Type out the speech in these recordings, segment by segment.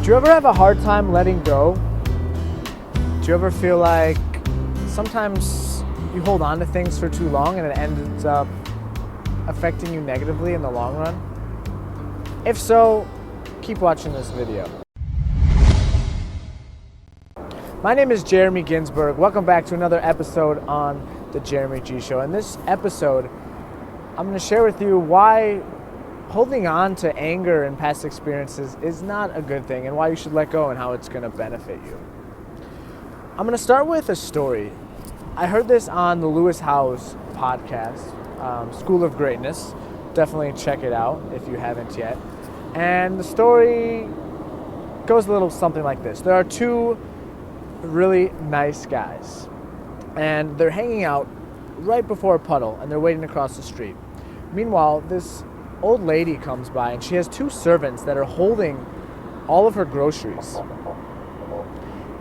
Do you ever have a hard time letting go? Do you ever feel like sometimes you hold on to things for too long and it ends up affecting you negatively in the long run? If so, keep watching this video. My name is Jeremy Ginsburg. Welcome back to another episode on the Jeremy G Show. In this episode, I'm going to share with you why holding on to anger and past experiences is not a good thing and why you should let go and how it's going to benefit you. I'm going to start with a story. I heard this on the Lewis Howes podcast, School of Greatness. Definitely check it out if you haven't yet. And the story goes a little something like this. There are two really nice guys, and they're hanging out right before a puddle, and they're waiting to cross the street. Meanwhile, this old lady comes by, and she has two servants that are holding all of her groceries.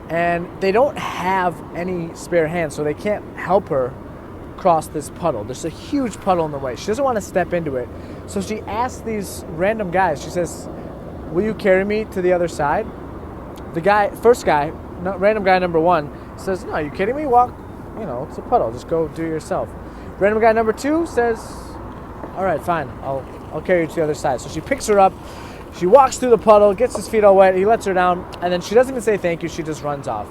And they don't have any spare hands, so they can't help her cross this puddle. There's a huge puddle in the way. She doesn't want to step into it, so she asks these random guys, she says, "Will you carry me to the other side?" First guy, random guy number one, says, "No, are you kidding me? Walk, it's a puddle. Just go do it yourself." Random guy number two says, "All right, fine. I'll carry you to the other side." So she picks her up. She walks through the puddle, gets his feet all wet. He lets her down, and then she doesn't even say thank you. She just runs off.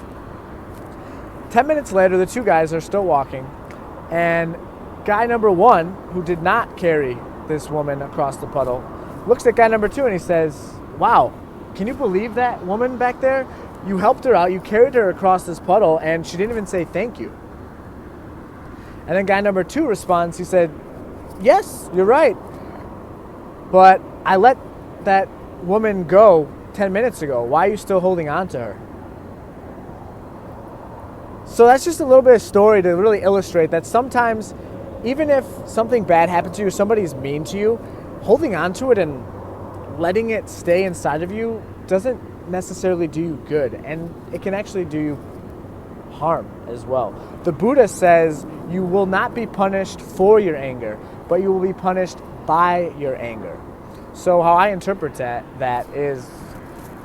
10 minutes later, the two guys are still walking, and guy number one, who did not carry this woman across the puddle, looks at guy number two and he says, "Wow, can you believe that woman back there? You helped her out, you carried her across this puddle, and she didn't even say thank you." And then guy number two responds, he said, "Yes, you're right, but I let that woman go 10 minutes ago. Why are you still holding on to her?" So that's just a little bit of story to really illustrate that sometimes, even if something bad happens to you, somebody's mean to you, holding on to it and letting it stay inside of you doesn't necessarily do you good, and it can actually do you harm as well. The Buddha says you will not be punished for your anger, but you will be punished by your anger. So how I interpret that is,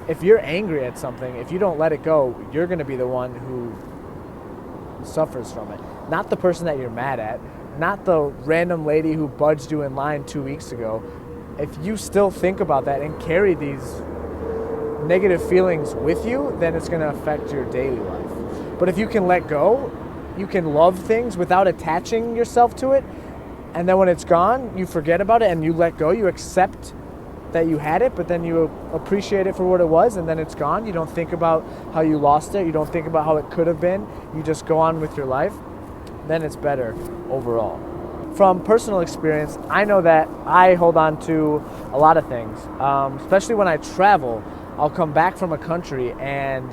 if you're angry at something, if you don't let it go, you're going to be the one who suffers from it. Not the person that you're mad at, not the random lady who budged you in line 2 weeks ago. If you still think about that and carry these negative feelings with you, then it's going to affect your daily life. But if you can let go, you can love things without attaching yourself to it, and then when it's gone, you forget about it and you let go, you accept that you had it, but then you appreciate it for what it was, and then it's gone. You don't think about how you lost it. You don't think about how it could have been. You just go on with your life. Then it's better overall. From personal experience, I know that I hold on to a lot of things, especially when I travel. I'll come back from a country and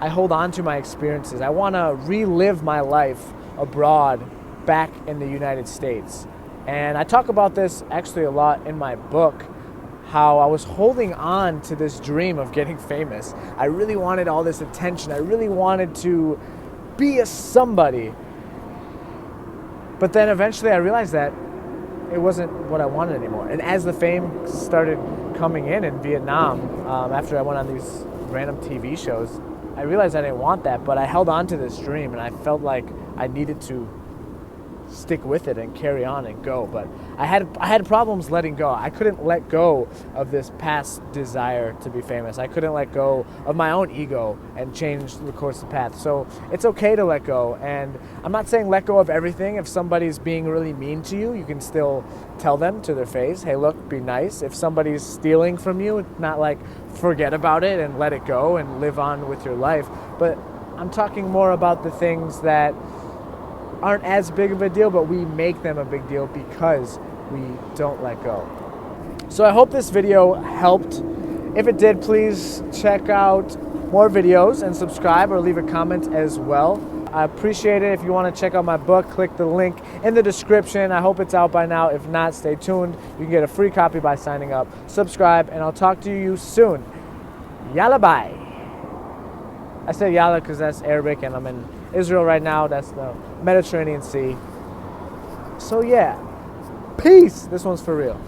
I hold on to my experiences. I want to relive my life abroad back in the United States. And I talk about this actually a lot in my book, how I was holding on to this dream of getting famous. I really wanted all this attention. I really wanted to be a somebody. But then eventually I realized that it wasn't what I wanted anymore. And as the fame started coming in Vietnam, after I went on these random TV shows, I realized I didn't want that, but I held on to this dream, and I felt like I needed to stick with it and carry on and go. But I had problems letting go. I couldn't let go of this past desire to be famous. I couldn't let go of my own ego and change the course of path. So it's okay to let go, and I'm not saying let go of everything. If somebody's being really mean to you, you can still tell them to their face, "Hey, look, be nice." If somebody's stealing from you, it's not like forget about it and let it go and live on with your life. But I'm talking more about the things that aren't as big of a deal, but we make them a big deal because we don't let go. So I hope this video helped. If it did, please check out more videos and subscribe or leave a comment as well. I appreciate it. If you want to check out my book, click the link in the description. I hope it's out by now. If not, stay tuned. You can get a free copy by signing up. Subscribe, and I'll talk to you soon. Yalla bye. I said yalla because that's Arabic, and I'm in Israel right now. That's the Mediterranean Sea. So yeah, peace. This one's for real.